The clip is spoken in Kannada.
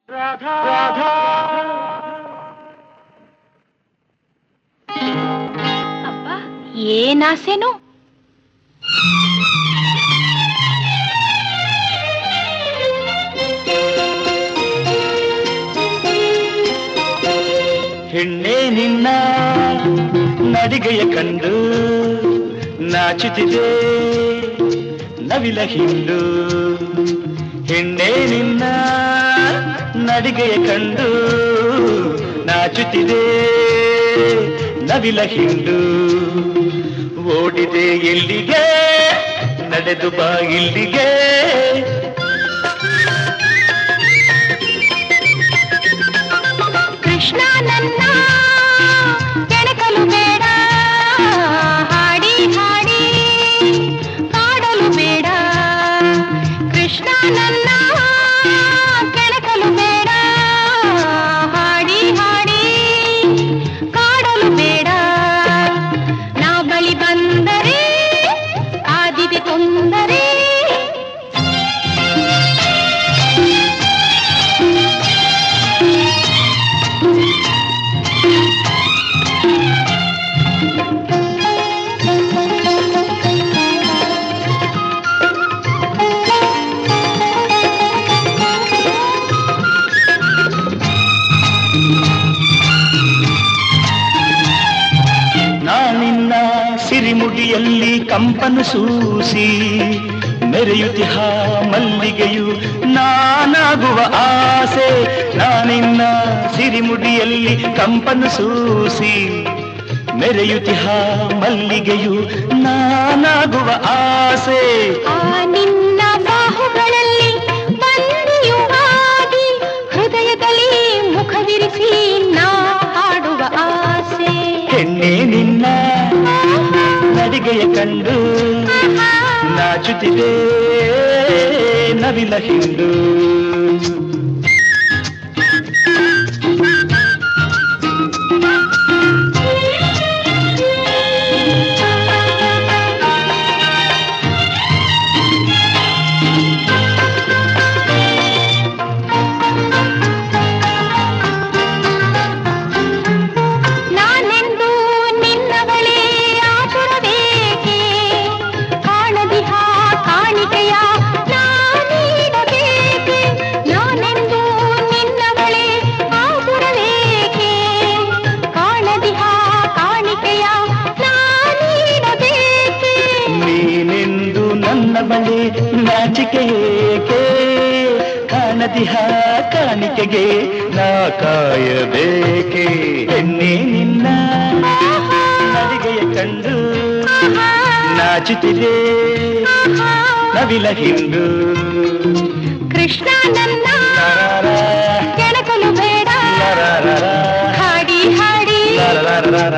ರಾಧಾ ರಾಧಾ ಅಪ್ಪ ಏನಾಸೆನು ಹೆಣ್ಣೆ ನಿನ್ನ ನಡಿಗೆಯ ಕಂಡು ನಾಚುತ್ತಿದೆ ನವಿಲ ಹಿಂಡು ಹೆಣ್ಣೆ ನಿನ್ನ ನಡಿಗೆಯ ಕಂಡು ನಾಚುತ್ತಿದೆ ನವಿಲ ಹಿಂಡು ಓಡಿದೆ ಎಲ್ಲಿಗೆ ನಡೆದು ಬಾ ಇಲ್ಲಿಗೆ ಕೃಷ್ಣ ನನ್ನ ಕೆಣಕಲು ಬೇಡ ಹಾಡಿ ಹಾಡಿ ಕಾಡಲು ಬೇಡ ಕೃಷ್ಣ ನನ್ನ ಕೆಣಕಲು ಬೇಡ ಹಾಡಿ ಹಾಡಿ ಕಾಡಲು ಬೇಡ ನಾ ಬಳಿ ಬಂದರೆ ಆದಿದೆ ತೊಂದರೆ ನಾನಿನ್ನ ಸಿರಿಮುಡಿಯಲ್ಲಿ ಕಂಪನು ಸೂಸಿ ಮೆರೆಯುತ್ತಿಹ ಮಲ್ಲಿಗೆಯು ನಾನಾಗುವ ಆಸೆ ನಾನಿನ್ನ ಸಿರಿಮುಡಿಯಲ್ಲಿ ಕಂಪನು ಸೂಸಿ ಮೆರೆಯುತ್ತಿಹ ಮಲ್ಲಿಗೆಯು ನಾನಾಗುವ ಆಸೆ ಆ ನಿನ್ನ ಬಾಹುಗಳಲ್ಲಿ ಬಂದಿಯು ಆಗಿ ಹೃದಯದಲ್ಲಿ ಮುಖವಿರಿಸಿ ನಾ ಹಾಡುವ ಆಸೆ ಹೆಣ್ಣೆ ನಿನ್ನ ನಡಿಗೆಯ ಕಂಡು ನಾಚುತ್ತಿದೆ ನವಿಲ ಹಿಂಡು ನಾನೆಂದು ನಿನ್ನವಳೇ ಆತುರಬೇಕೆ ಕಾಣದಿಹ ಕಾಣಿಕೆಯ ನಾನೀಡಬೇಕೆ ನಾನೆಂದು ನಿನ್ನವಳೇ ಆತುರಬೇಕೆ ಕಾಣದಿಹ ಕಾಣಿಕೆಯ ನಾನೀಡಬೇಕೆ ನೀನೆಂದು ನನ್ನ ಬಳಿ ನಾಚಿಕೆ ಏಕೆ ಕಾಣದಿಹ ಕಾಣಿಕೆಗೆ ನಾ ಕಾಯಬೇಕೆ ಹೆಣ್ಣೆ ನಿನ್ನ ನಡಿಗೆಯ ಕಂಡು ನಾಚುತ್ತಿದೆ ನವಿಲ ಹಿಂಡು ಕೃಷ್ಣ ನನ್ನ ಲರರ, ಕೆಣಕಲು ಬೇಡ ಲರರ, ಹಾಡಿ ಹಾಡಿ ಲರರ.